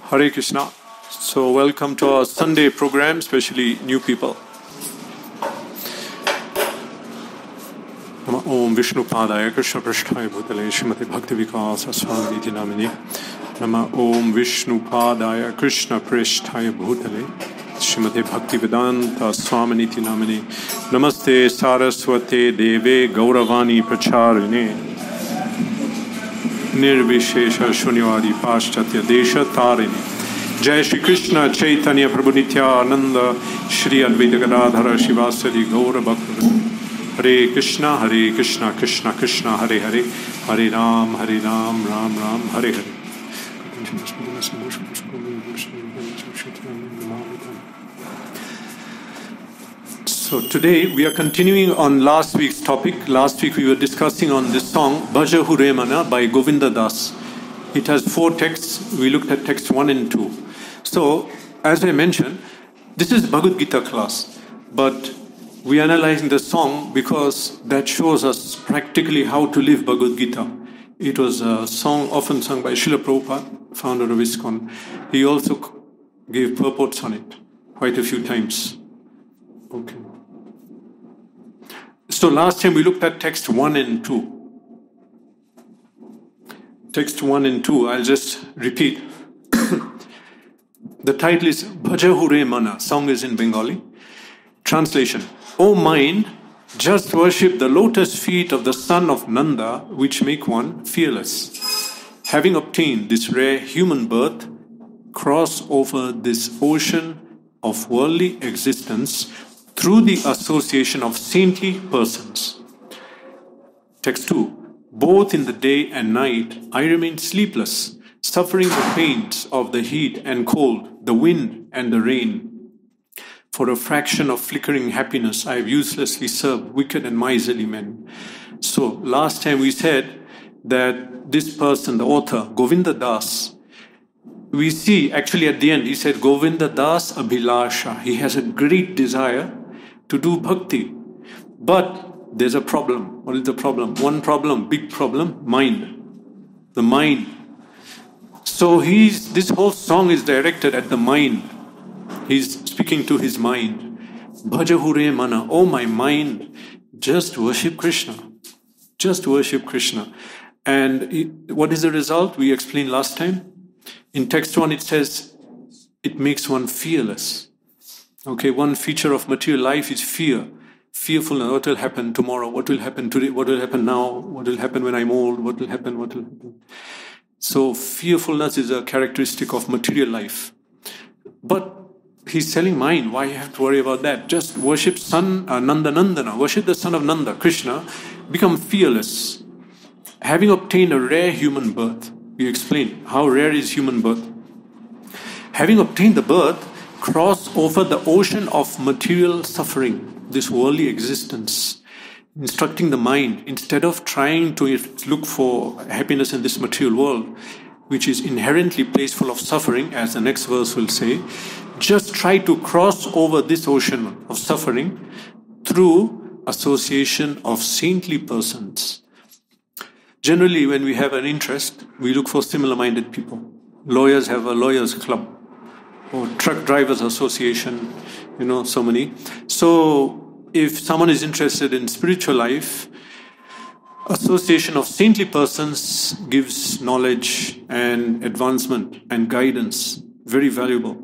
Hare Krishna. So welcome to our Sunday program, especially new people. Nama Om Vishnu Padaya Krishna Prasthaya Bhutale Srimati Bhakti Vikasa Swami Niti Namini. Nama Om Vishnu Padaya Krishna Prasthaya Bhutale Srimati Bhakti Vedanta Swami Niti Namini. Namaste Saraswate Deve Gauravani Pracharine. Nirvishesha Shunyavadi Paschatya Desha Tarini. Jai Shri Krishna Chaitanya Prabhu Nityananda Shri Advaita Gadadhara Shivasari Gaura Bhakta. Hare Krishna Krishna Krishna Hare Hare Hare Ram Ram Ram Hare Hare. So today we are continuing on last week's topic. Last week we were discussing on this song BHAJA Hure Mana by Govinda Das. It has 4 texts. We looked at text 1 and 2. So as I mentioned, this is Bhagavad Gita class, but we are analyzing the song because that shows us practically how to live Bhagavad Gita. It was a song often sung by Srila Prabhupada, founder of ISKCON. He also gave purports on it quite a few times. Okay. So last time we looked at text 1 and 2. Text 1 and 2, I'll just repeat. The title is Bhaja Hure Mana. Song is in Bengali. Translation. O mind, just worship the lotus feet of the son of Nanda, which make one fearless. Having obtained this rare human birth, cross over this ocean of worldly existence through the association of saintly persons. Text 2. Both in the day and night I remain sleepless, suffering the pains of the heat and cold, the wind and the rain. For a fraction of flickering happiness I have uselessly served wicked and miserly men. So last time we said that this person, the author, Govinda Das, we see actually at the end he said Govinda Das Abhilasha. He has a great desire to do bhakti. But there's a problem. What is the problem? One problem, big problem, mind. The mind. So this whole song is directed at the mind. He's speaking to his mind. Bhaja Hure Mana. Oh my mind, just worship Krishna. Just worship Krishna. And what is the result? We explained last time. In text 1 it says, it makes one fearless. Okay, one feature of material life is fear. Fearfulness. What will happen tomorrow? What will happen today? What will happen now? What will happen when I'm old? What will happen? What will happen? So fearfulness is a characteristic of material life. But he's telling mind, why you have to worry about that? Just worship Nandana. Worship the son of Nanda, Krishna. Become fearless. Having obtained a rare human birth. We explained how rare is human birth. Having obtained the birth, cross over the ocean of material suffering, this worldly existence, instructing the mind, instead of trying to look for happiness in this material world, which is inherently place full of suffering, as the next verse will say, just try to cross over this ocean of suffering through association of saintly persons. Generally, when we have an interest, we look for similar-minded people. Lawyers have a lawyers club, or truck drivers association, so many. So if someone is interested in spiritual life, association of saintly persons gives knowledge and advancement and guidance, very valuable,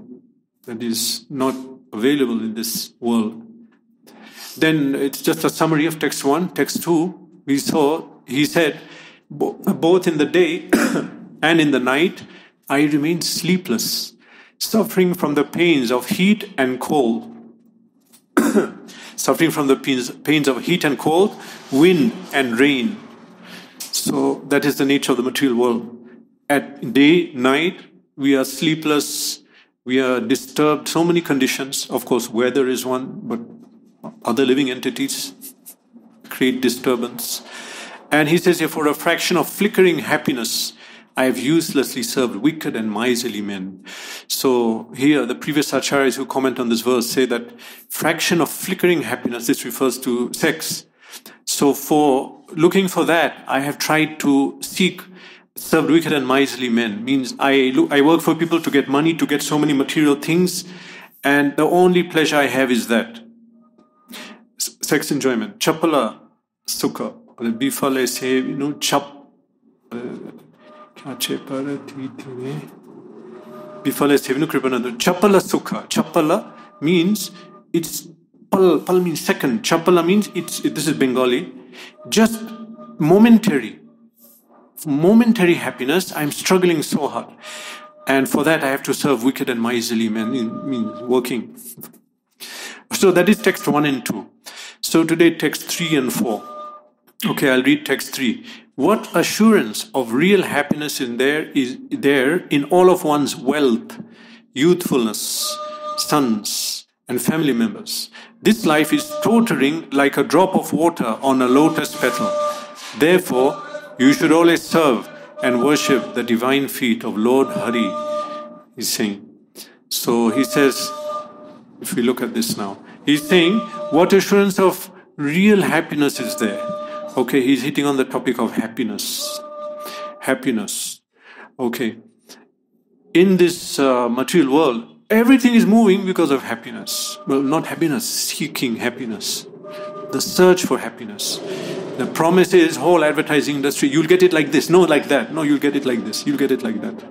that is not available in this world. Then it's just a summary of text 1. Text 2, he said, both in the day and in the night I remain sleepless, suffering from the pains of heat and cold. Suffering from the pains of heat and cold, wind and rain. So that is the nature of the material world. At day, night, we are sleepless, we are disturbed, so many conditions. Of course, weather is one, but other living entities create disturbance. And he says here, for a fraction of flickering happiness, I have uselessly served wicked and miserly men. So here, the previous acharyas who comment on this verse say that fraction of flickering happiness, this refers to sex. So for looking for that, I have tried to seek served wicked and miserly men. Means I work for people to get money, to get so many material things, and the only pleasure I have is that. Sex enjoyment. Chapala sukha. Bifale se, chap. Bifale se, Chapala sukha. Chapala means it's pal means second. Chapala means this is Bengali. Just momentary happiness. I'm struggling so hard, and for that I have to serve wicked and miserly men. Means working. So that is text 1 and 2. So today text 3 and 4. Okay, I'll read text 3. What assurance of real happiness is there in all of one's wealth, youthfulness, sons, and family members? This life is tottering like a drop of water on a lotus petal. Therefore, you should always serve and worship the divine feet of Lord Hari, he's saying. So he says, if we look at this now, he's saying, what assurance of real happiness is there? Okay, he's hitting on the topic of happiness. Happiness. Okay. In this material world, everything is moving because of happiness. Well, not happiness, seeking happiness. The search for happiness. The promise is, whole advertising industry, you'll get it like this, no like that. No, you'll get it like this, you'll get it like that.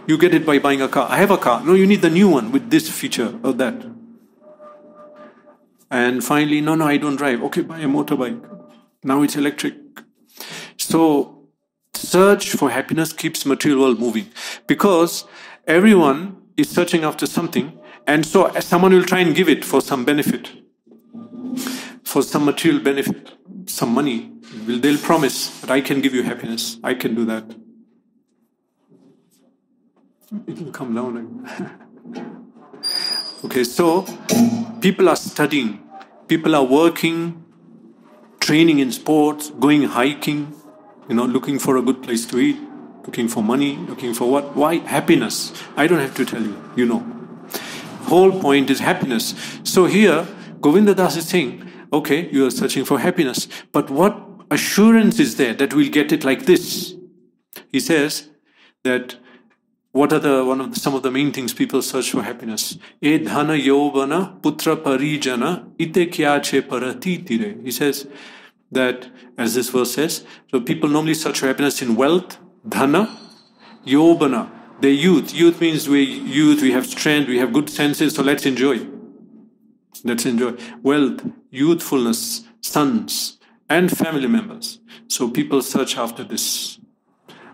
You get it by buying a car. I have a car. No, you need the new one with this feature or that. And finally, no, I don't drive. Okay, buy a motorbike. Now it's electric. So, search for happiness keeps material world moving. Because everyone is searching after something, and so someone will try and give it for some benefit. For some material benefit, some money. They'll promise that I can give you happiness. I can do that. It will come down. Okay, so people are studying, people are working, training in sports, going hiking, looking for a good place to eat, looking for money, looking for what? Why? Happiness. I don't have to tell you, you know. Whole point is happiness. So here, Govinda Das is saying, okay, you are searching for happiness, but what assurance is there that we'll get it like this? He says that what are some of the main things people search for happiness? E dhana yovana putra parijana ite kyache parati tire. He says that, as this verse says, so people normally search for happiness in wealth, dhana, yovana. The youth. Youth means we have strength, we have good senses, so let's enjoy. Let's enjoy. Wealth, youthfulness, sons, and family members. So people search after this.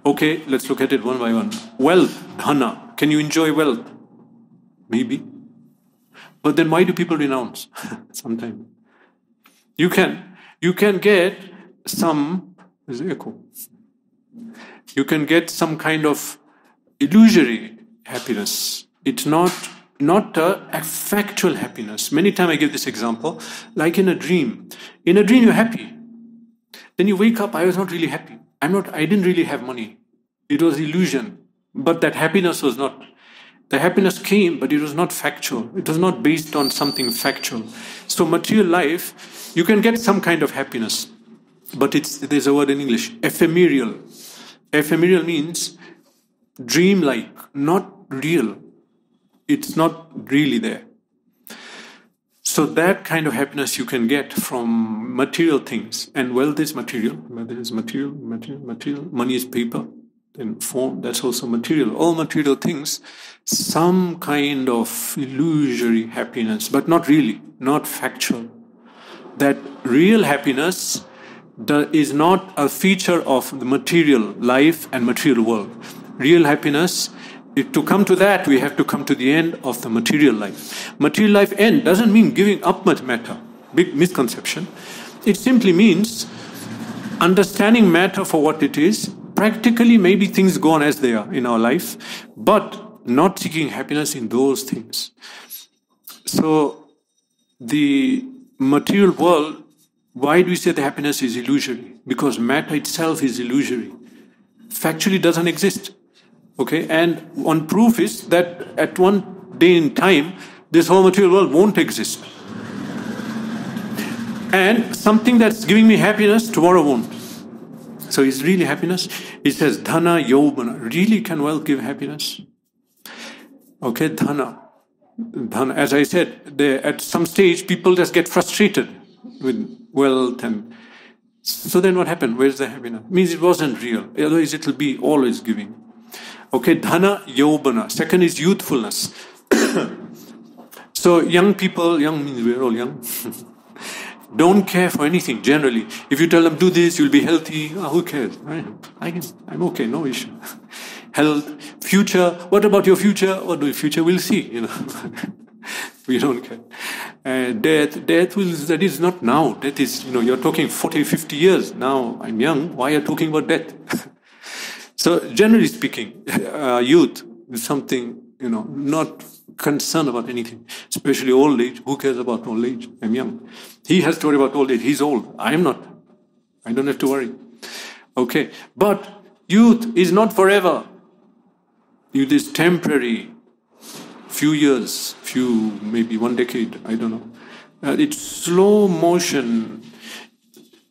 Okay, let's look at it one by one. Wealth, dhana. Can you enjoy wealth? Maybe. But then why do people renounce? Sometimes. You can get some, there's echo. You can get some kind of illusory happiness. It's not a factual happiness. Many times I give this example, like in a dream. In a dream you're happy. Then you wake up, I was not really happy. I didn't really have money. It was illusion. But that happiness was not. The happiness came, but it was not factual. It was not based on something factual. So material life, you can get some kind of happiness. But there's a word in English, ephemeral. Ephemeral means dream-like, not real. It's not really there. So that kind of happiness you can get from material things. And wealth is material. Wealth is material. Money is paper. Then form, that's also material. All material things, some kind of illusory happiness, but not really, not factual. That real happiness is not a feature of the material life and material world. Real happiness, to come to that, we have to come to the end of the material life. Material life end doesn't mean giving up much matter. Big misconception. It simply means understanding matter for what it is. Practically, maybe things go on as they are in our life, but not seeking happiness in those things. So, the material world, why do we say the happiness is illusory? Because matter itself is illusory. Factually doesn't exist. Okay, and one proof is that at one day in time, this whole material world won't exist. And something that's giving me happiness, tomorrow won't. So is really happiness? It says dhana yobana. Really can wealth give happiness? Okay, dhana. Dhana. As I said, at some stage people just get frustrated with wealth, and so then what happened? Where's the happiness? Means it wasn't real. Otherwise it will be always giving. Okay, dhana yobana. Second is youthfulness. So young people, young means we're all young, don't care for anything generally. If you tell them do this, you'll be healthy. Who cares? I'm okay, no issue. Health, future. What about your future? What do your future? We'll see. We don't care. Death that is not now. That is, you're talking 40, 50 years. Now I'm young. Why are you talking about death? So generally speaking, youth is something, not concerned about anything, especially old age. Who cares about old age? I'm young. He has to worry about old age. He's old. I am not. I don't have to worry. Okay. But youth is not forever. Youth is temporary. Few years, maybe 1 decade, I don't know. It's slow motion.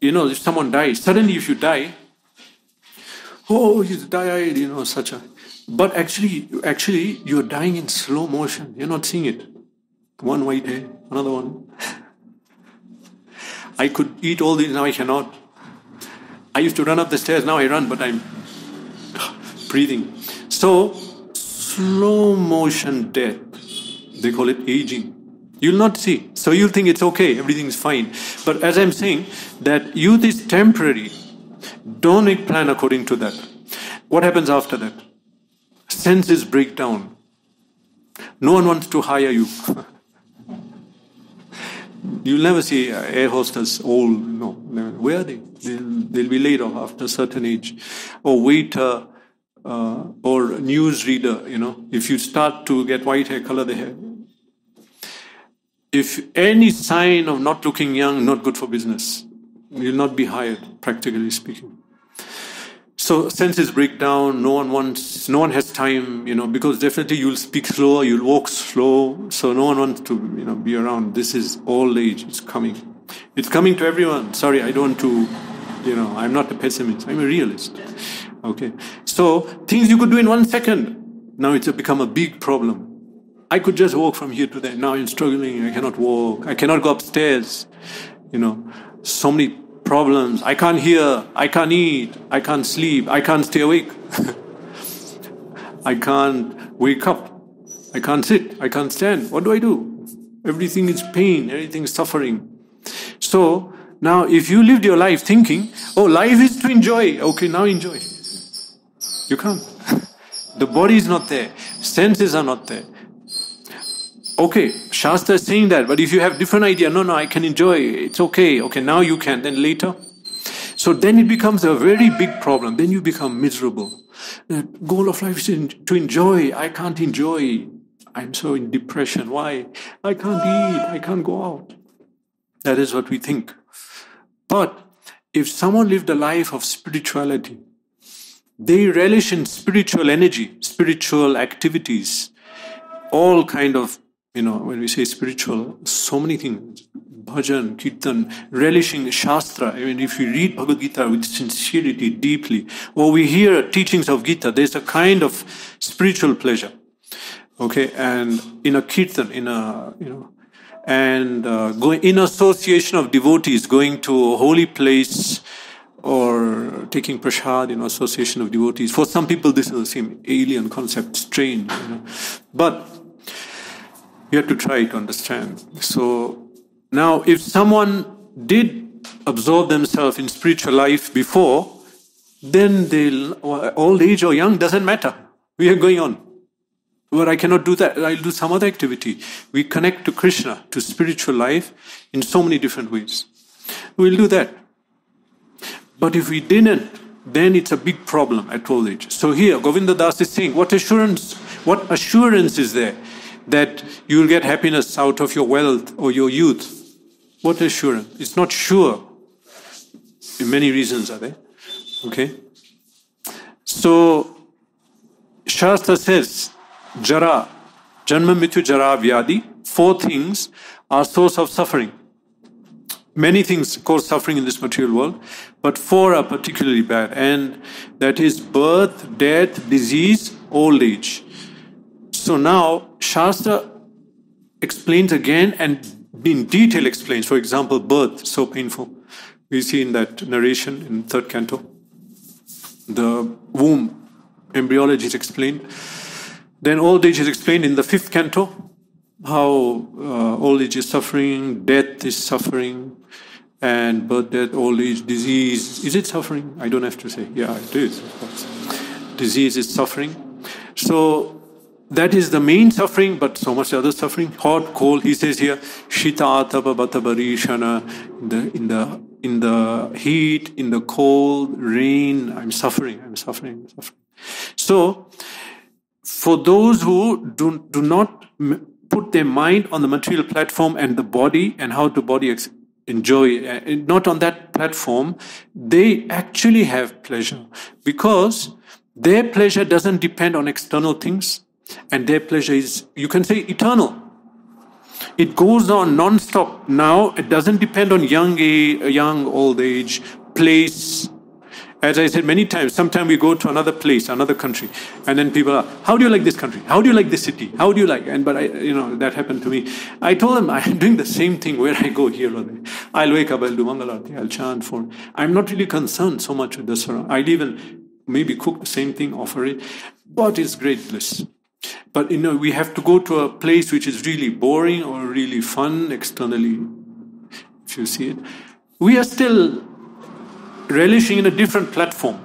If someone dies, suddenly if you die, oh, he's died, such a... But actually, you're dying in slow motion. You're not seeing it. One white hair, another one. I could eat all these, now I cannot. I used to run up the stairs, now I run, but I'm breathing. So, slow motion death. They call it aging. You'll not see. So you'll think it's okay, everything's fine. But as I'm saying, that youth is temporary. Don't make plan according to that. What happens after that? Senses break down. No one wants to hire you. You'll never see air hostess old. No, never. Where are they? They'll be laid off after a certain age. Or waiter, or news reader. If you start to get white hair, color the hair. If any sign of not looking young, not good for business. You'll not be hired, practically speaking. So senses break down, no one has time, because definitely you'll speak slower, you'll walk slow, so no one wants to, be around. This is old age, it's coming. It's coming to everyone. Sorry, I don't want to, I'm not a pessimist, I'm a realist. Okay. So, things you could do in 1 second, now it's become a big problem. I could just walk from here to there, now I'm struggling, I cannot walk, I cannot go upstairs, so many problems. I can't hear, I can't eat, I can't sleep, I can't stay awake. I can't wake up, I can't sit, I can't stand. What do I do? Everything is pain, everything is suffering. So, now if you lived your life thinking, oh, life is to enjoy, okay, now enjoy. You can't. The body is not there, senses are not there. Okay, Shastra is saying that, but if you have different idea, no, I can enjoy, it's okay, now you can, then later. So then it becomes a very big problem, then you become miserable. The goal of life is to enjoy, I can't enjoy, I'm so in depression, why? I can't eat, I can't go out. That is what we think. But if someone lived a life of spirituality, they relish in spiritual energy, spiritual activities, all kind of, when we say spiritual, so many things, bhajan, kirtan, relishing Shastra. If we read Bhagavad Gita with sincerity, deeply, or we hear teachings of Gita, there's a kind of spiritual pleasure. Okay, and in a kirtan, going in association of devotees, going to a holy place, or taking prasad in association of devotees. For some people, this is the same alien concept, strange, But you have to try to understand. So now, if someone did absorb themselves in spiritual life before, then old age or young doesn't matter. We are going on. But I cannot do that. I'll do some other activity. We connect to Krishna, to spiritual life, in so many different ways. We'll do that. But if we didn't, then it's a big problem at old age. So here, Govinda Das is saying, what assurance is there that you'll get happiness out of your wealth or your youth? What assurance? It's not sure. Many reasons are there. Okay? So, Shastra says, Jara, Janma Mrityu Jara Vyadi, 4 things are source of suffering. many things cause suffering in this material world, but 4 are particularly bad, and that is birth, death, disease, old age. So now Shastra explains again and in detail explains. For example, birth, so painful. We see in that narration in 3rd canto. The womb, embryology is explained. Then old age is explained in the 5th canto, how old age is suffering, death is suffering, and birth, death, old age, disease. Is it suffering? I don't have to say. Yeah, it is, of course. Disease is suffering. So that is the main suffering, but so much other suffering. Hot, cold. He says here, Shita Atapa Batabarishana, in the heat, in the cold, rain, I'm suffering. So, for those who do not put their mind on the material platform and the body and how the body enjoy, not on that platform, they actually have pleasure, because their pleasure doesn't depend on external things, and their pleasure is, you can say, eternal. It goes on non-stop. Now, it doesn't depend on young, old age, place. As I said many times, sometimes we go to another place, another country, and then people are, how do you like this country? How do you like this city? How do you like? But that happened to me. I told them, I'm doing the same thing where I go here or there. I'll wake up, I'll do Mangalarti, I'll chant for. I'm not really concerned so much with the surround. I'll even maybe cook the same thing, offer it. But it's great bliss. But we have to go to a place which is really boring or really fun externally, if you see it. We are still relishing in a different platform.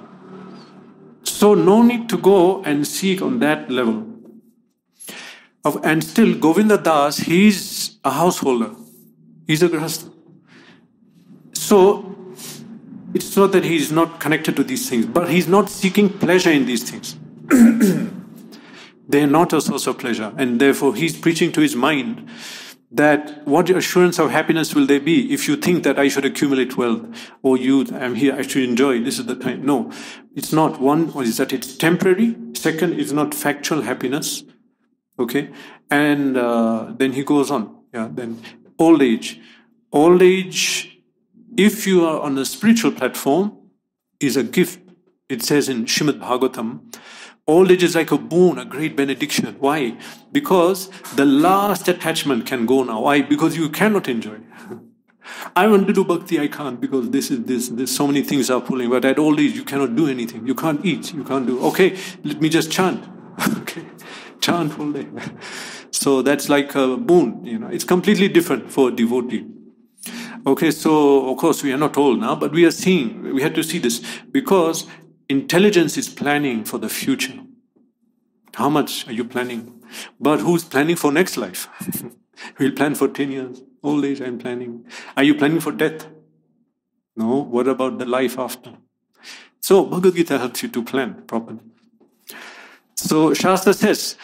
So no need to go and seek on that level. And still, Govinda Das, he's a householder. He's a grahastha. So it's not that he's not connected to these things, but he's not seeking pleasure in these things. They are not a source of pleasure, and therefore he's preaching to his mind that what assurance of happiness will there be if you think that I should accumulate wealth, or youth, I'm here, I should enjoy, this is the time. No, it's not. One is that it's temporary. Second, it's not factual happiness. Okay, and then he goes on. Yeah, then old age. Old age, if you are on a spiritual platform, is a gift. It says in Srimad Bhagavatam, old age is like a boon, a great benediction. Why? Because the last attachment can go now. Why? Because you cannot enjoy. I want to do bhakti, I can't, because this so many things are pulling. But at old age, you cannot do anything. You can't eat. You can't do. Okay, let me just chant. Okay, chant all day. So that's like a boon. It's completely different for a devotee. Okay, so of course we are not old now, but we have to see this, because intelligence is planning for the future. How much are you planning? But who's planning for next life? We'll plan for 10 years. Old age, I'm planning. Are you planning for death? No. What about the life after? So Bhagavad Gita helps you to plan properly. So Shastra says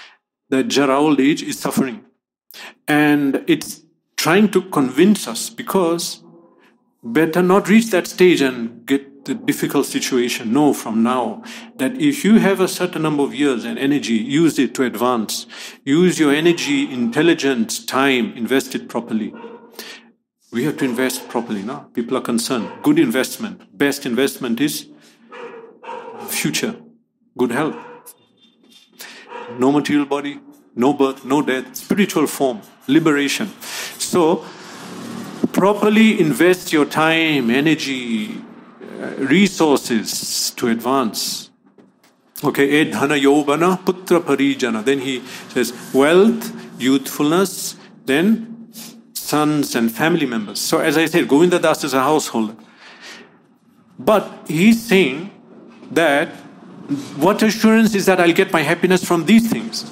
that Jara, old age, is suffering. And it's trying to convince us, because better not reach that stage and get the difficult situation. Know from now that if you have a certain number of years and energy, use it to advance. Use your energy, intelligence, time, invest it properly. We have to invest properly now. People are concerned. Good investment. Best investment is future. Good health. No material body, no birth, no death, spiritual form, liberation. So, properly invest your time, energy, resources to advance. Okay, edhana yobana putra parijana. Then he says wealth, youthfulness, then sons and family members. So as I said, Govinda Das is a householder. But he's saying that what assurance is that I'll get my happiness from these things?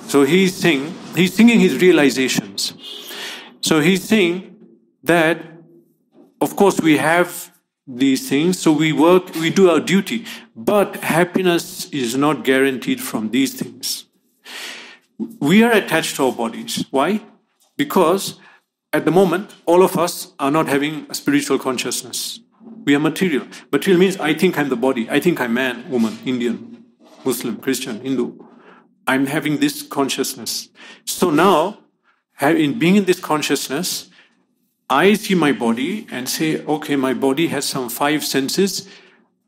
So he's singing his realizations. So he's saying that, of course, we have these things, so we work, we do our duty, but happiness is not guaranteed from these things. We are attached to our bodies. Why? Because at the moment, all of us are not having a spiritual consciousness. We are material. Material means I think I'm the body. I think I'm man, woman, Indian, Muslim, Christian, Hindu. I'm having this consciousness. So now, in being in this consciousness, I see my body and say, okay, my body has some 5 senses.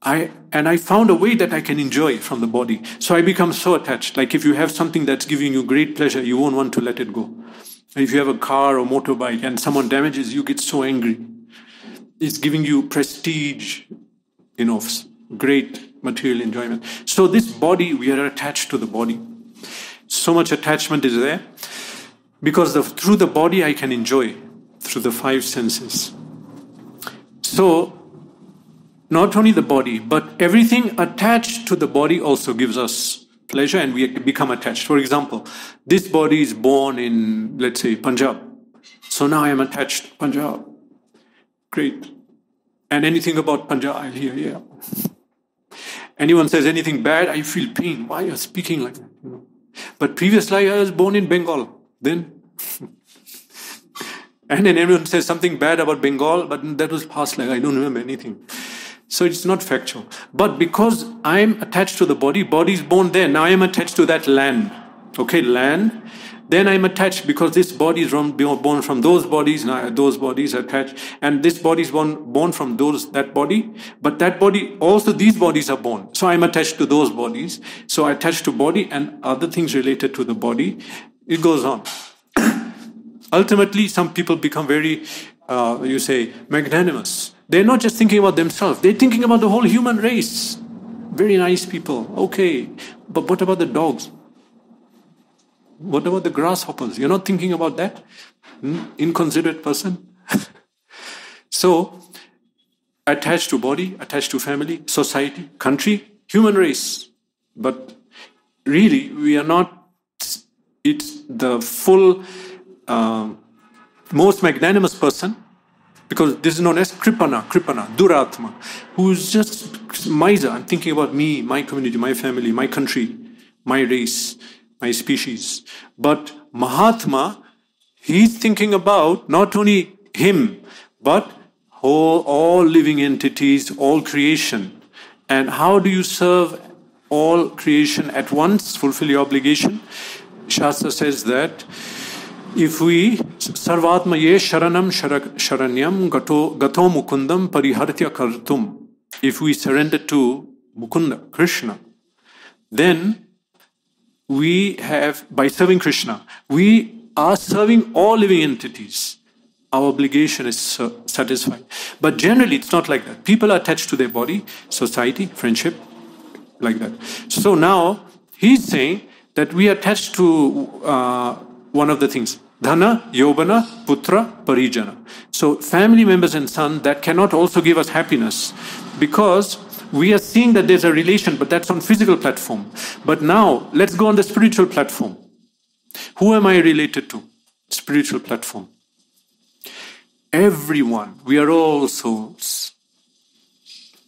I found a way that I can enjoy from the body. So I become so attached. Like if you have something that's giving you great pleasure, you won't want to let it go. If you have a car or motorbike and someone damages you, get so angry. It's giving you prestige, great material enjoyment. So this body, we are attached to the body. So much attachment is there. Because through the body I can enjoy, through the 5 senses. So, not only the body, but everything attached to the body also gives us pleasure and we become attached. For example, this body is born in, let's say, Punjab. So now I am attached to Punjab. Great. And anything about Punjab, I'll hear, yeah. Anyone says anything bad, I feel pain. Why are you speaking like that? But previously I was born in Bengal. Then, and then everyone says something bad about Bengal, but that was past life. I don't remember anything. So it's not factual. But because I'm attached to the body is born there. Now I am attached to that land. Okay, land. Then I'm attached because this body is born from those bodies. Now those bodies are attached. And this body is born from that body. But that body, also these bodies are born. So I'm attached to those bodies. So I attach to body and other things related to the body. It goes on. Ultimately, some people become very, magnanimous. They're not just thinking about themselves. They're thinking about the whole human race. Very nice people. Okay. But what about the dogs? What about the grasshoppers? You're not thinking about that? Inconsiderate person? So, attached to body, attached to family, society, country, human race. But really, we are not. It's the full, most magnanimous person, because this is known as Kripana, Duratma, who is just miser. I'm thinking about me, my community, my family, my country, my race, my species. But Mahatma, he's thinking about not only him, but all living entities, all creation. And how do you serve all creation at once, fulfill your obligation? Shastra says that if we sarvatma ye sharanam sharanyam gato mukundam parihartya kartum, if we surrender to Mukunda, Krishna, then we have, by serving Krishna, we are serving all living entities. Our obligation is satisfied. But generally, it's not like that. People are attached to their body, society, friendship, like that. So now, he's saying that we are attached to one of the things. Dhana, Yobana, Putra, Parijana. So family members and son, that cannot also give us happiness, because we are seeing that there's a relation, but that's on physical platform. But now, let's go on the spiritual platform. Who am I related to? Spiritual platform. Everyone, we are all souls.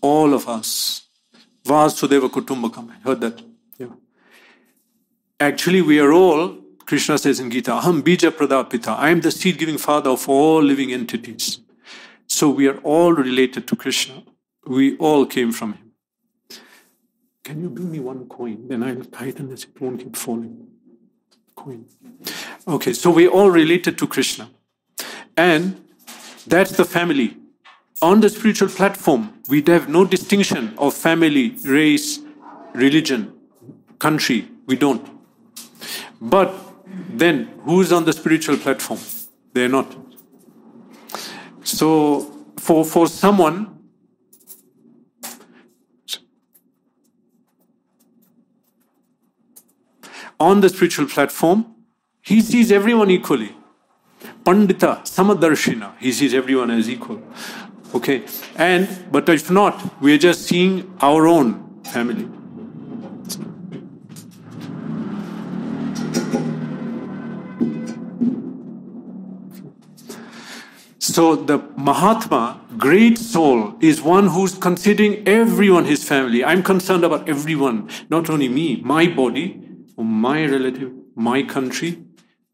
All of us. Vasudeva Kutumbakam. I heard that. Yeah. Actually, we are all, Krishna says in Gita, Aham Bija Pradapita. I am the seed-giving father of all living entities. So we are all related to Krishna. We all came from him. Can you bring me one coin? Then I'll tighten this, it won't keep falling. Coin. Okay, so we're all related to Krishna. And that's the family. On the spiritual platform, we have no distinction of family, race, religion, country. We don't. But then, who's on the spiritual platform? They're not. So, for someone, on the spiritual platform, he sees everyone equally. Pandita, Samadarshina, he sees everyone as equal. Okay, but if not, we are just seeing our own family. So the Mahatma, great soul, is one who's considering everyone his family. I'm concerned about everyone, not only me, my body, my relative, my country,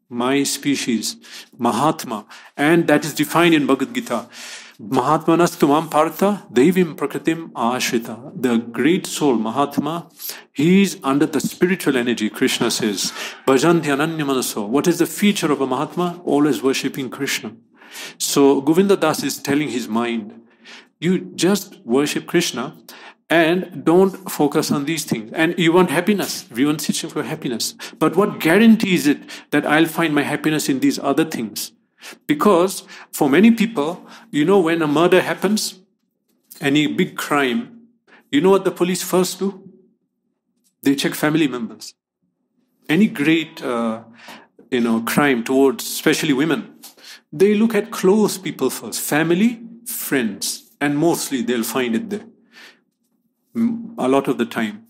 my species. Mahatma. And that is defined in Bhagavad Gita. Mahatmanastumam partha devim prakritim ashrita. The great soul, Mahatma, he is under the spiritual energy, Krishna says. Bhajanti ananya manaso. What is the feature of a Mahatma? Always worshipping Krishna. So Govinda Das is telling his mind, you just worship Krishna and don't focus on these things. And you want happiness. Everyone searching for happiness. But what guarantees it that I'll find my happiness in these other things? Because for many people, when a murder happens, any big crime, you know what the police first do? They check family members. Any great, crime towards especially women, they look at close people first. Family, friends. And mostly they'll find it there. A lot of the time.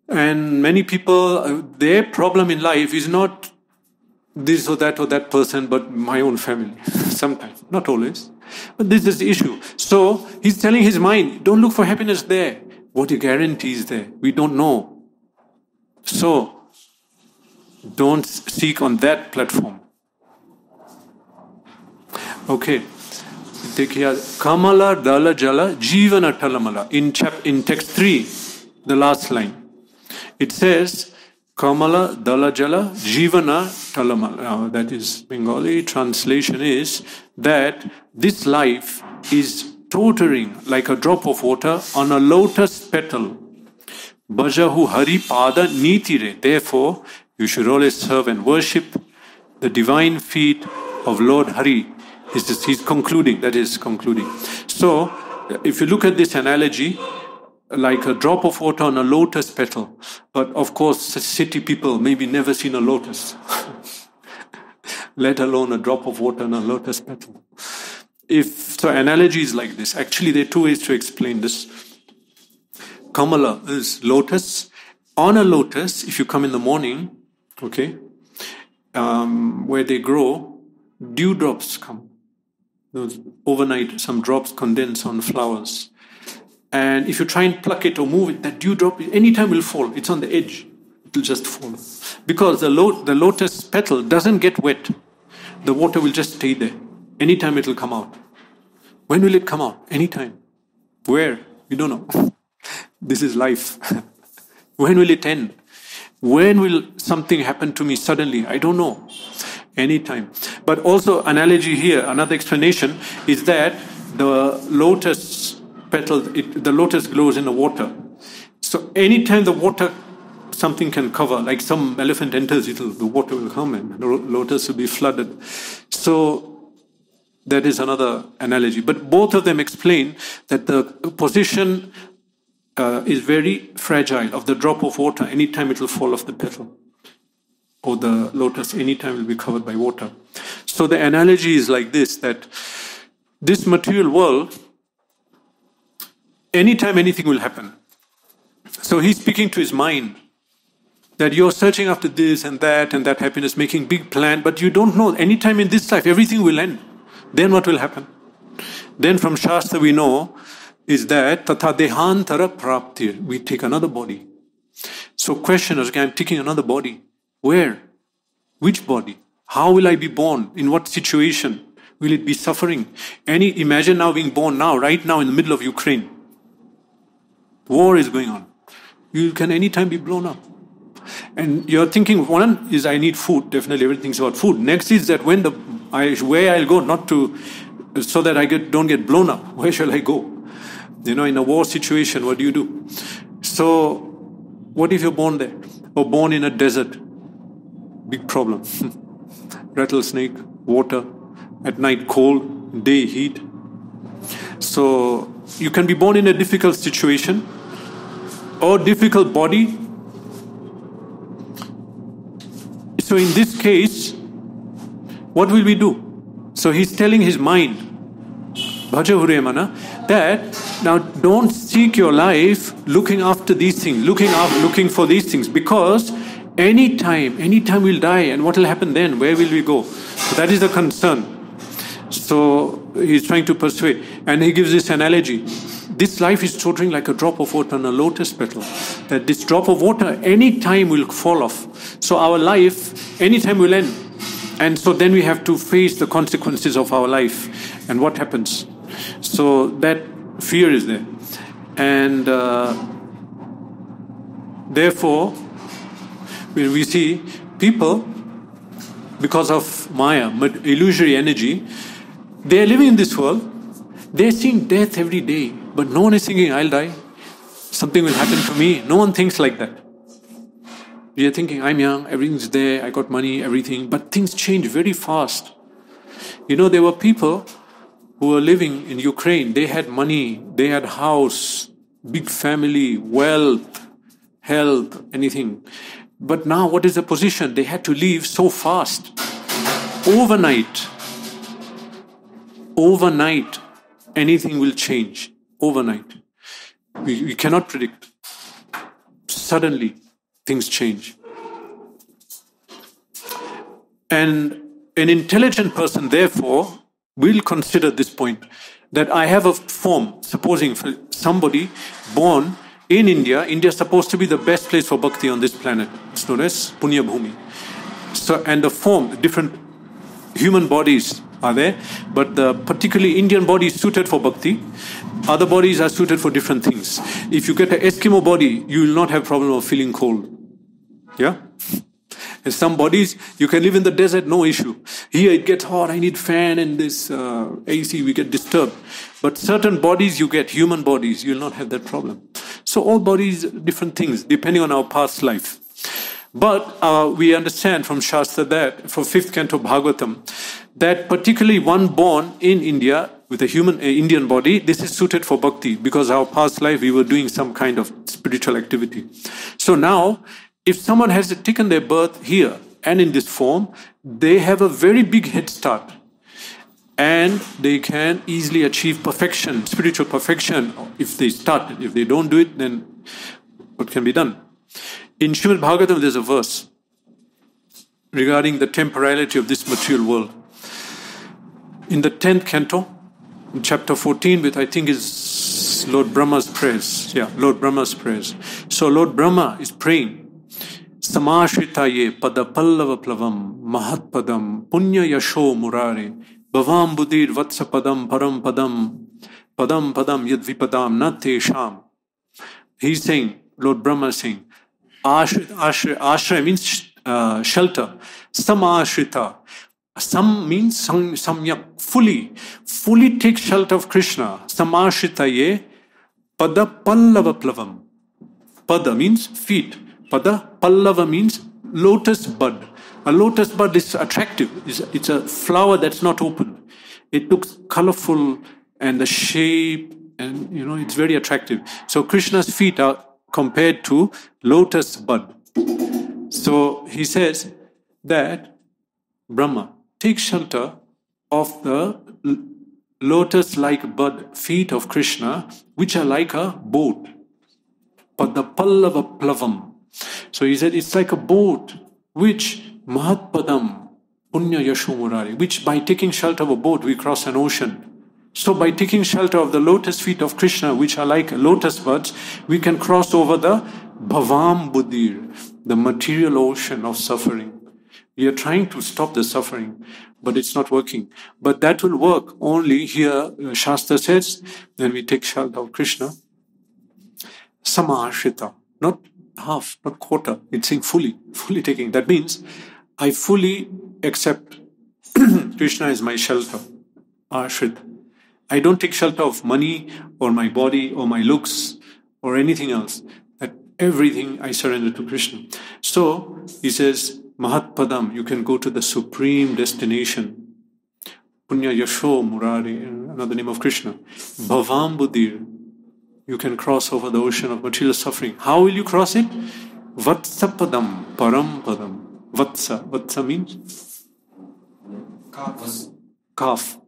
And many people, their problem in life is not this or that person, but my own family. Sometimes, not always. But this is the issue. So he's telling his mind, don't look for happiness there. What he guarantees there, we don't know. So don't seek on that platform. Okay. Kamala Dala Jala Jivana Talamala. In text 3, the last line, it says Kamala Dala Jala Jivana Talamala. Now, that is Bengali. Translation is that this life is tottering like a drop of water on a lotus petal. Bhajahu Hari Pada Nitire. Therefore, you should always serve and worship the divine feet of Lord Hari. He's concluding, that is concluding. So, if you look at this analogy, like a drop of water on a lotus petal, but of course, city people maybe never seen a lotus, let alone a drop of water on a lotus petal. So analogy is like this. Actually, there are two ways to explain this. Kamala is lotus. On a lotus, if you come in the morning, okay, where they grow, dewdrops come. Overnight, some drops condense on flowers. And if you try and pluck it or move it, that dewdrop anytime will fall. It's on the edge. It will just fall. Because the lotus petal doesn't get wet. The water will just stay there. Anytime it will come out. When will it come out? Anytime. Where? We don't know. This is life. When will it end? When will something happen to me suddenly? I don't know. Anytime. But also analogy here, another explanation is that the lotus petal, the lotus grows in the water. So anytime the water, something can cover, like some elephant enters, the water will come and the lotus will be flooded. So that is another analogy. But both of them explain that the position is very fragile of the drop of water. Anytime it will fall off the petal. Or the lotus, anytime will be covered by water. So the analogy is like this, that this material world, anytime anything will happen. So he's speaking to his mind, that you're searching after this and that happiness, making big plan, but you don't know, anytime in this life, everything will end. Then what will happen? Then from Shastra we know, is that Tatha Dehantara Praptir, we take another body. So question is, okay, I'm taking another body. Where? Which body? How will I be born? In what situation? Will it be suffering? Imagine now being born now, right now in the middle of Ukraine. War is going on. You can anytime be blown up. And you're thinking, one is I need food. Definitely everything's about food. Next is that where I'll go, so that I don't get blown up. Where shall I go? In a war situation, what do you do? So, what if you're born there? Or born in a desert? Big problem. Rattlesnake, water, at night cold, day heat. So you can be born in a difficult situation or difficult body. So in this case, what will we do? So he's telling his mind, Bhaja that now don't seek your life looking after these things, looking for these things, because anytime we'll die, and what will happen then? Where will we go? So that is the concern. So he's trying to persuade, and he gives this analogy. This life is tottering like a drop of water on a lotus petal. That this drop of water anytime will fall off. So our life anytime will end. And so then we have to face the consequences of our life. And what happens? So that fear is there. And therefore, when we see people, because of Maya, illusory energy, they are living in this world. They are seeing death every day, but no one is thinking, I'll die. Something will happen to me. No one thinks like that. We are thinking, I'm young, everything's there, I got money, everything. But things change very fast. There were people who were living in Ukraine. They had money, they had house, big family, wealth, health, anything. But now what is the position? They had to leave so fast. Overnight, anything will change. Overnight. We cannot predict. Suddenly, things change. And an intelligent person, therefore, will consider this point, that I have a form. Supposing for somebody born in India, India is supposed to be the best place for bhakti on this planet. It's known as Punya Bhumi. So, and the form, different human bodies are there, but the particularly Indian body is suited for bhakti. Other bodies are suited for different things. If you get an Eskimo body, you will not have problem of feeling cold. Yeah? And some bodies, you can live in the desert, no issue. Here it gets hot, I need fan and this AC, we get disturbed. But certain bodies you get, human bodies, you will not have that problem. So all bodies, different things, depending on our past life. But we understand from Shastra that, for 5th canto Bhagavatam, that particularly one born in India with a human Indian body, this is suited for bhakti, because our past life we were doing some kind of spiritual activity. So now, if someone has taken their birth here and in this form, they have a very big head start. And they can easily achieve perfection, spiritual perfection, if they start it. If they don't do it, then what can be done? In Srimad Bhagavatam, there's a verse regarding the temporality of this material world. In the 10th canto, in chapter 14, which I think is Lord Brahma's prayers. Yeah, Lord Brahma's prayers. So Lord Brahma is praying, Samashritaye pada pallava plavam mahatpadam punya yasho murari bhavam buddhir vatsa padam param padam padam padam yadvipadam nate sham. He's saying, Lord Brahma is saying, Ashray means shelter. Samashrita. Sam means samyak, fully take shelter of Krishna. Samashritaye pada pallava plavam. Pada means feet. Pada pallava means lotus bud. A lotus bud is attractive. It's a flower that's not open. It looks colorful and the shape, and it's very attractive. So Krishna's feet are compared to lotus bud. So he says that Brahma, take shelter of the lotus-like bud feet of Krishna, which are like a boat. Pada pallava plavam. So he said it's like a boat which Mahatpadam Punya Yasho Murari, which by taking shelter of a boat we cross an ocean. So by taking shelter of the lotus feet of Krishna, which are like lotus buds, we can cross over the Bhavam Buddhir, the material ocean of suffering. We are trying to stop the suffering, but it's not working. But that will work only here, Shastra says, when we take shelter of Krishna. Samashrita, not half, not quarter. It's saying fully taking. That means I fully accept Krishna is my shelter. Ashrit. I don't take shelter of money or my body or my looks or anything else. That everything I surrender to Krishna. So he says, Mahatpadam, you can go to the supreme destination. Punya Yasho Murari, another name of Krishna. Bhavam Buddhir, you can cross over the ocean of material suffering. How will you cross it? Vatsa Padam, Param Padam. Vatsa means? Calf.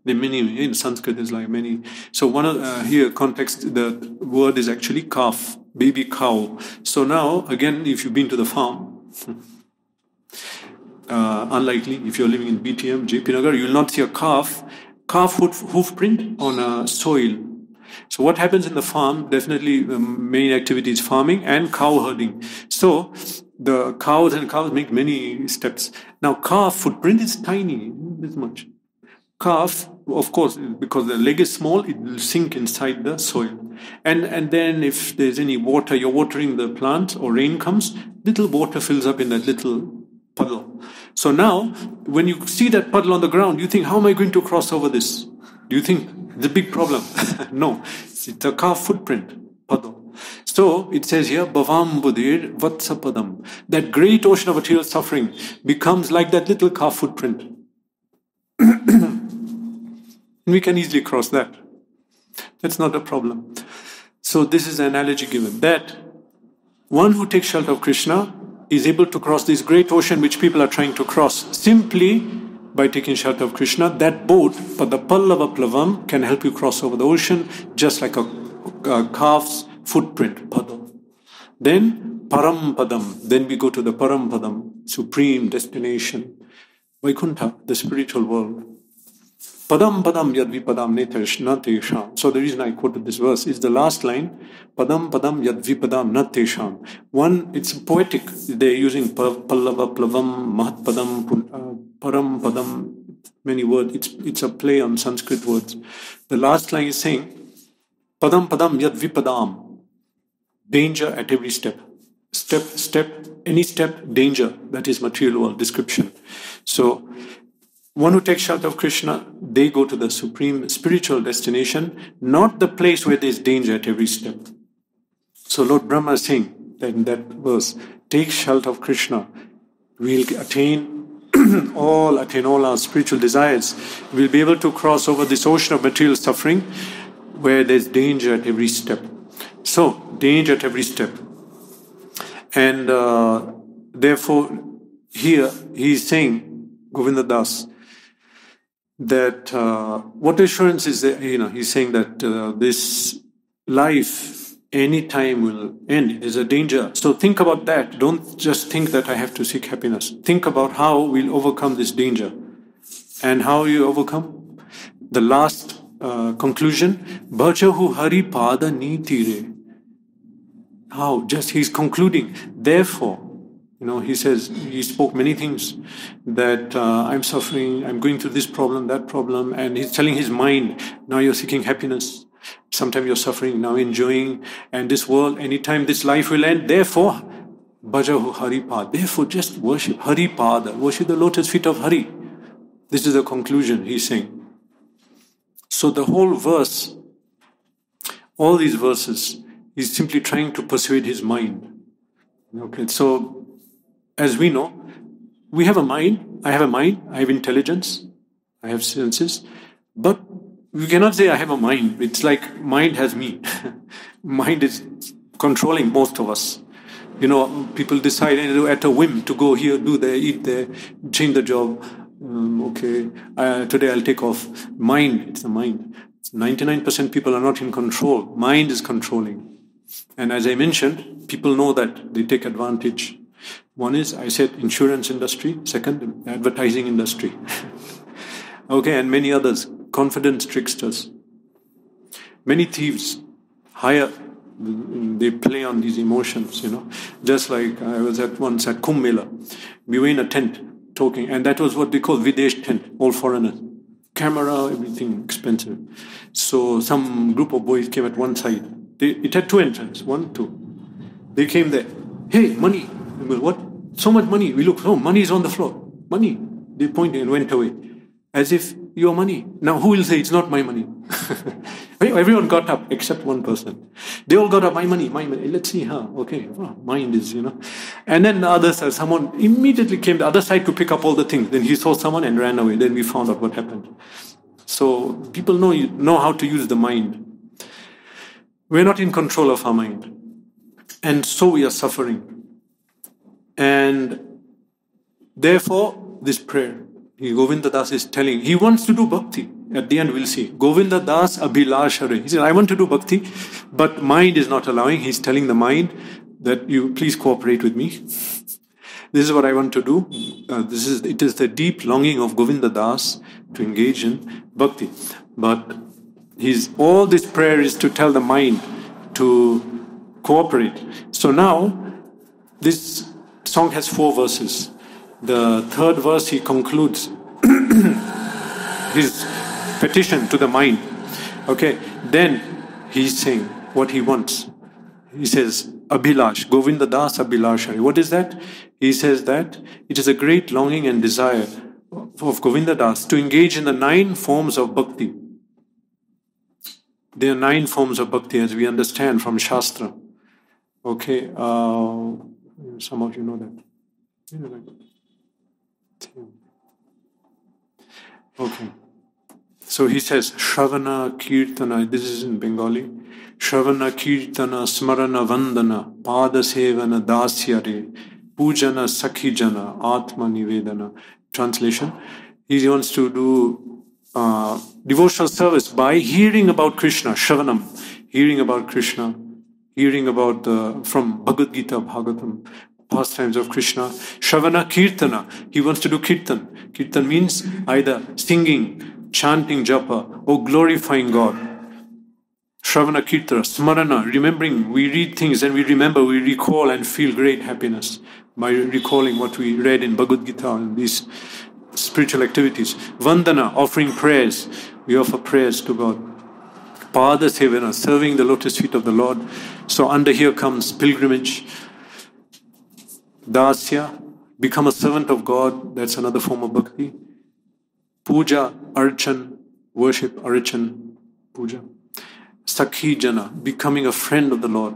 There are many, in Sanskrit there's like many. So one of, here context, the word is actually calf, baby cow. So now, again, if you've been to the farm, unlikely, if you're living in BTM, JP Nagar, you will not see a calf hoof print on a soil. So what happens in the farm, definitely the main activity is farming and cow herding. So the cows make many steps. Now calf footprint is tiny, this much. Calf, of course, because the leg is small, it will sink inside the soil. And then if there's any water, you're watering the plant or rain comes, little water fills up in that little puddle. So now, when you see that puddle on the ground, you think, how am I going to cross over this? Do you think it's a big problem? No, it's a calf footprint, puddle. So it says here, Bhavam Buddhir Vatsapadam. That great ocean of material suffering becomes like that little calf footprint. We can easily cross that. That's not a problem. So this is the analogy given, that one who takes shelter of Krishna is able to cross this great ocean which people are trying to cross simply by taking shelter of Krishna. That boat, but the Pallava Plavam, can help you cross over the ocean just like a calf's footprint, padam. Then Param Padam, then we go to the Param Padam, supreme destination, Vaikuntha, the spiritual world. Padam Padam Yadvipadam Netesham. So the reason I quoted this verse is the last line, Padam Padam Yadvipadam Natesham. One, it's poetic. They're using Pallava, Plavam, Mahatpadam, Param Padam, many words. It's a play on Sanskrit words. The last line is saying, Padam Padam Yadvipadam. Danger at every step. Any step, danger. That is material world description. So, one who takes shelter of Krishna, they go to the supreme spiritual destination, not the place where there is danger at every step. So Lord Brahma is saying that in that verse, take shelter of Krishna, we'll attain all our spiritual desires. We'll be able to cross over this ocean of material suffering where there's danger at every step. So, danger at every step. And therefore, here he is saying, Govinda Das, that what assurance is there? He's saying that this life anytime will end. There's a danger. So think about that. Don't just think that I have to seek happiness. Think about how we'll overcome this danger. And how you overcome? The last conclusion, Bhajahu Hari Pada Nitire. How? Just he's concluding. Therefore, he says, he spoke many things that I'm suffering, I'm going through this problem, that problem, and he's telling his mind, now you're seeking happiness, sometimes you're suffering, now enjoying, and this world, anytime this life will end, therefore, Bhajahu Haripada, therefore just worship Haripada, worship the lotus feet of Hari. This is the conclusion he's saying. So the whole verse, all these verses, he's simply trying to persuade his mind. Okay, so as we know, we have a mind, I have intelligence, I have senses, but we cannot say I have a mind. It's like mind has me. Mind is controlling most of us. People decide at a whim to go here, do there, eat there, change the job. Today I'll take off. Mind, it's the mind. 99% people are not in control. Mind is controlling. And as I mentioned, people know that they take advantage. One is, I said, insurance industry. Second, advertising industry. And many others. Confidence tricksters. Many thieves they play on these emotions, Just like I was once at Kumbh Mela. We were in a tent talking, and that was what they call Videsh tent, all foreigners. Camera, everything expensive. So some group of boys came at one side. It had two entrances, 1, 2. They came there. Hey, money. What? So much money. We look, money is on the floor. Money. They pointed and went away. As if your money. Now who will say it's not my money? Everyone got up except one person. They all got up, my money. Let's see, mind is, And then the others, someone immediately came the other side to pick up all the things. Then he saw someone and ran away. Then we found out what happened. So people know how to use the mind. We're not in control of our mind. And so we are suffering. And therefore, this prayer, Govinda Das is telling, he wants to do bhakti. At the end, we'll see. Govinda Das Abhilashare. He says, I want to do bhakti, but mind is not allowing. He's telling the mind that you please cooperate with me. This is what I want to do. It is the deep longing of Govinda Das to engage in bhakti. But all this prayer is to tell the mind to cooperate. So now, this song has 4 verses. The 3rd verse, he concludes his petition to the mind. Then he's saying what he wants. He says, Abhilash, Govinda Das Abhilashari. What is that? He says that it is a great longing and desire of Govinda Das to engage in the 9 forms of bhakti. There are 9 forms of bhakti as we understand from Shastra. Okay, some of you know that. Okay. So he says, Shravana Kirtana, this is in Bengali. Shravana Kirtana Smarana Vandana Pada Sevana Dasyare Pujana Sakhijana Atma Nivedana. Translation. He wants to do devotional service by hearing about Krishna, Shravanam, hearing about Krishna, hearing about from Bhagavad Gita, Bhagavatam, pastimes of Krishna. Shravana Kirtana, he wants to do kirtan. Kirtan means either singing, chanting japa, or glorifying God. Shravana Kirtana, Smarana, remembering, we read things and we remember, we recall and feel great happiness by recalling what we read in Bhagavad Gita and these spiritual activities. Vandana, offering prayers, we offer prayers to God. Pada Sevana, serving the lotus feet of the Lord. So under here comes pilgrimage. Dasya, become a servant of God, that's another form of bhakti. Puja, archan, worship, archan, puja. Sakhi jana, becoming a friend of the Lord.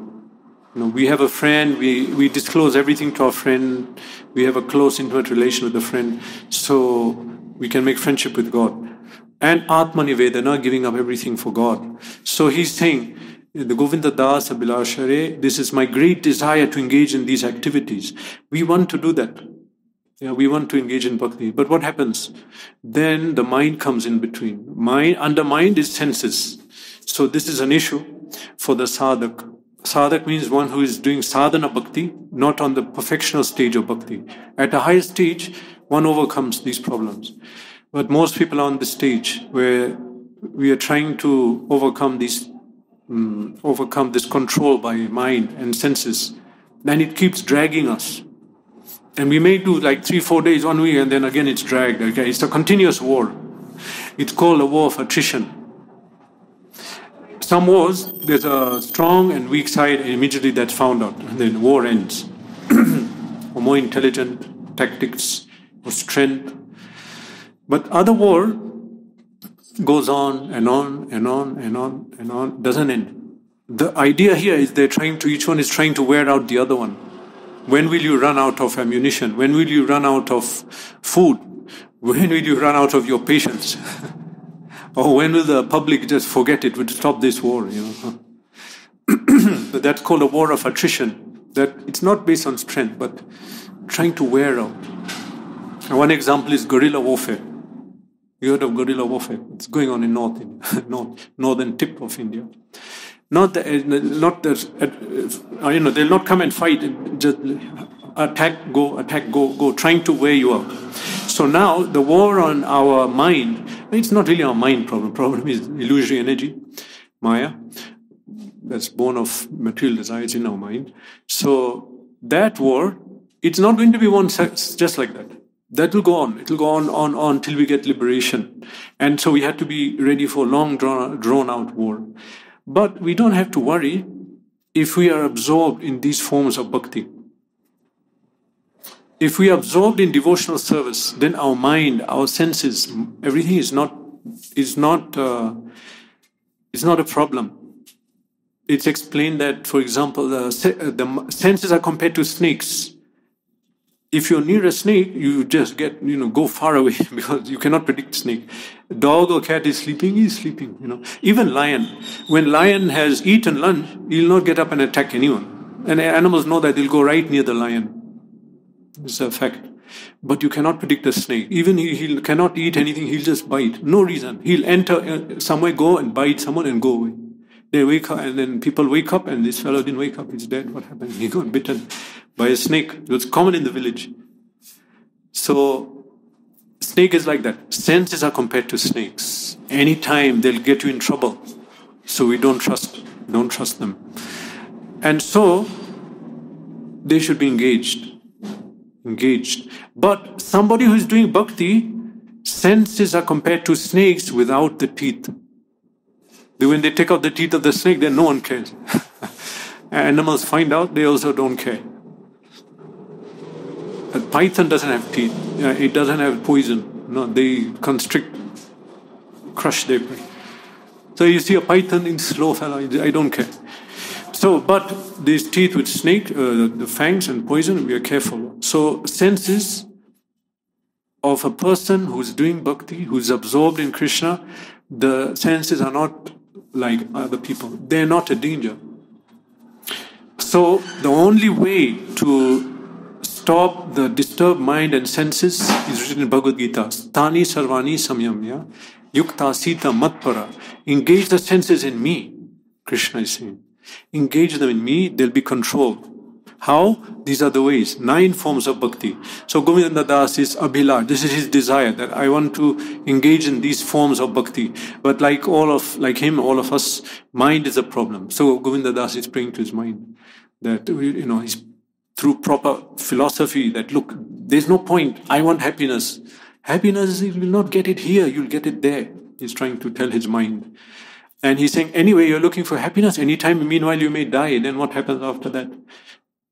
You know, we have a friend, we disclose everything to our friend, we have a close, intimate relation with the friend, so we can make friendship with God. And Atma Nivedana, giving up everything for God. So he's saying, the Govinda Das Abhilashare, this is my great desire to engage in these activities. We want to do that. Yeah, we want to engage in bhakti. But what happens? Then the mind comes in between. Under mind is senses. So this is an issue for the sadhak. Sadhak means one who is doing sadhana bhakti, not on the perfectional stage of bhakti. At a higher stage, one overcomes these problems. But most people are on the stage where we are trying to overcome this control by mind and senses. Then it keeps dragging us. And we may do like 3-4 days, 1 week, and then again it's dragged. Okay? It's a continuous war. It's called a war of attrition. Some wars, there's a strong and weak side, and immediately that's found out. And then war ends. Or more intelligent tactics, or strength. But other war goes on and on and on and on and on, doesn't end. The idea here is each one is trying to wear out the other one. When will you run out of ammunition? When will you run out of food? When will you run out of your patience? Or when will the public just forget it, would stop this war, you know? But that's called a war of attrition. That it's not based on strength, but trying to wear out. And one example is guerrilla warfare. You heard of guerrilla warfare? It's going on in northern tip of India. They'll not come and fight. Just attack, go, trying to wear you out. So now the war on our mind, it's not really our mind problem. Problem is illusory energy, Maya, that's born of material desires in our mind. So that war, it's not going to be won just like that. That will go on. It will go on till we get liberation. And so we have to be ready for long drawn out war. But we don't have to worry if we are absorbed in these forms of bhakti. If we are absorbed in devotional service, then our mind, our senses, everything is not a problem. It's explained that, for example, the senses are compared to snakes. If you're near a snake, you just go far away because you cannot predict snake. Dog or cat is sleeping, he's sleeping, Even lion. When lion has eaten lunch, he'll not get up and attack anyone. And animals know that they'll go right near the lion. It's a fact. But you cannot predict a snake. Even he cannot eat anything, he'll just bite. No reason. He'll enter somewhere, go and bite someone and go away. They wake up and then people wake up and this fellow didn't wake up, he's dead. What happened? He got bitten by a snake. It was common in the village. So, snake is like that. Senses are compared to snakes. Anytime they'll get you in trouble. So we don't trust them. And so, they should be engaged. But somebody who is doing bhakti, senses are compared to snakes without the teeth. When they take out the teeth of the snake, then no one cares. Animals find out, they also don't care. A python doesn't have teeth. It doesn't have poison. No, they constrict, crush their prey. So you see a python in slow fellow, I don't care. So, but these teeth with snake, the fangs and poison, we are careful. So senses of a person who's doing bhakti, who's absorbed in Krishna, the senses are not like other people. They're not a danger. So the only way to stop the disturbed mind and senses is written in Bhagavad Gita. Stani sarvani samyamya yukta sita matpara. Engage the senses in me, Krishna is saying. Engage them in me, they'll be controlled. How? These are the ways. 9 forms of bhakti. So Govinda Das is abhila. This is his desire, that I want to engage in these forms of bhakti. But like him, all of us, mind is a problem. So Govinda Das is praying to his mind that, he's through proper philosophy that, look, there's no point. I want happiness. Happiness, you will not get it here, you'll get it there. He's trying to tell his mind. And he's saying, anyway, you're looking for happiness. Anytime, meanwhile, you may die. Then what happens after that?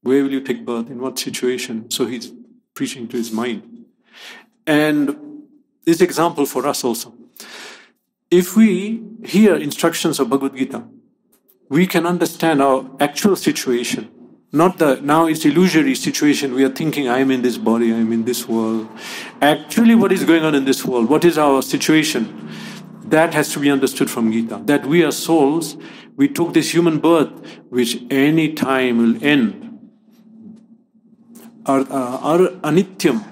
Where will you take birth? In what situation? So he's preaching to his mind. And this example for us also. If we hear instructions of Bhagavad Gita, we can understand our actual situation. Not the, now it's illusory situation. We are thinking, I am in this body, I am in this world. Actually, what is going on in this world? What is our situation? That has to be understood from Gita. That we are souls, we took this human birth, which any time will end. Anityam,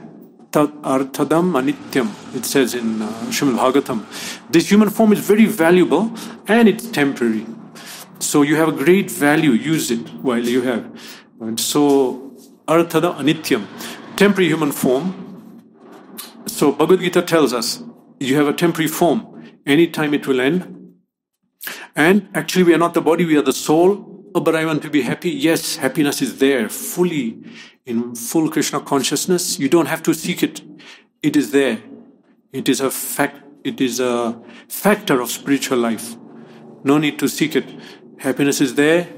arthadam anityam, it says in Srimad Bhagavatam. This human form is very valuable and it's temporary. So you have a great value, use it while you have. And so, arthada anityam, temporary human form. So Bhagavad Gita tells us, you have a temporary form. Anytime it will end. And actually we are not the body, we are the soul. Oh, but I want to be happy. Yes, happiness is there, fully, in full Krishna consciousness. You don't have to seek it. It is there. It is a fact. It is a factor of spiritual life. No need to seek it. Happiness is there.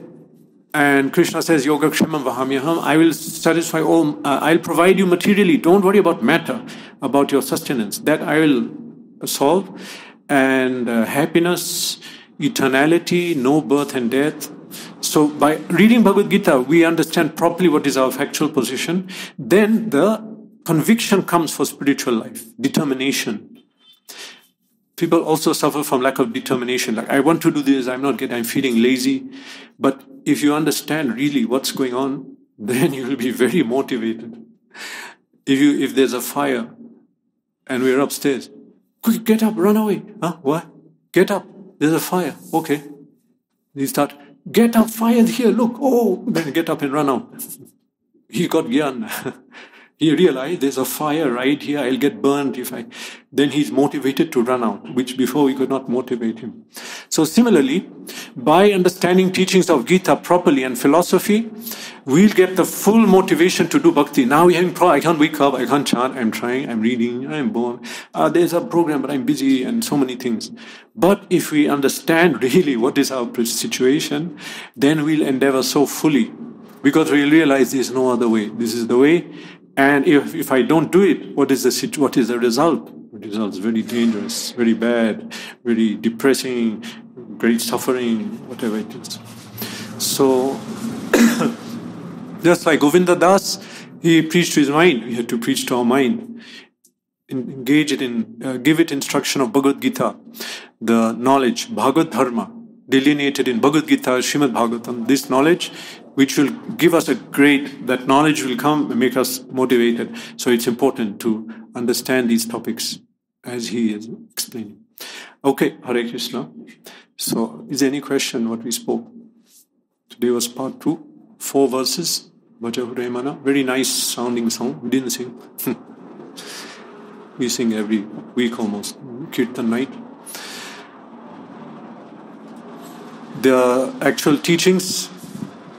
And Krishna says, Yogakshemam vahamyaham, I will satisfy all, I'll provide you materially. Don't worry about matter, about your sustenance. That I will solve. And happiness, eternality, no birth and death. So by reading Bhagavad Gita, we understand properly what is our factual position. Then the conviction comes for spiritual life, determination. People also suffer from lack of determination. Like, I want to do this, I'm feeling lazy. But if you understand really what's going on, then you will be very motivated. If there's a fire and we're upstairs, quick, get up, run away. Huh? What? Get up. There's a fire. Okay. You start, get up, fire here, look. Oh, then get up and run out. He got gyan. He realized there's a fire right here. I'll get burnt if I... Then he's motivated to run out, which before we could not motivate him. So similarly, by understanding teachings of Gita properly and philosophy, we'll get the full motivation to do bhakti. Now we're having I can't wake up, I can't chant, I'm trying, I'm reading, I'm born. There's a program, but I'm busy and so many things. But if we understand really what is our situation, then we'll endeavor so fully. Because we'll realize there's no other way. This is the way. And if I don't do it, what is the result? The result is very dangerous, very bad, very depressing, great suffering, whatever it is. So, just like Govinda Das, he preached to his mind. We had to preach to our mind. Engage it in, give it instruction of Bhagavad Gita, the knowledge, Bhagavad Dharma, delineated in Bhagavad Gita, Srimad Bhagavatam. This knowledge, which will give us that knowledge will come and make us motivated. So it's important to understand these topics as he is explaining. Okay, Hare Krishna. So, is there any question what we spoke? Today was part 2, 4 verses. BHAJA Hare Mana. Very nice sounding song. We didn't sing. We sing every week almost. Kirtan night. The actual teachings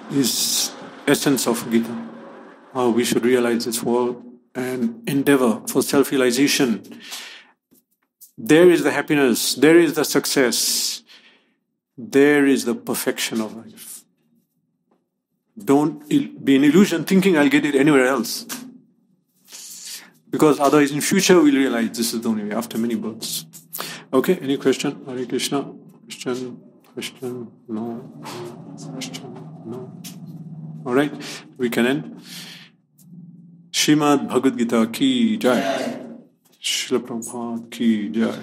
is essence of Gita. How we should realize this world and endeavor for self-realization. There is the happiness, there is the success, there is the perfection of life. Don't be in illusion thinking I'll get it anywhere else. Because otherwise in future we'll realize this is the only way after many births. Okay, any question? Hare Krishna. Question? No. Question? No. Alright, we can end. Srimad Bhagavad Gita ki jai. Srila Prabhupada ki jai.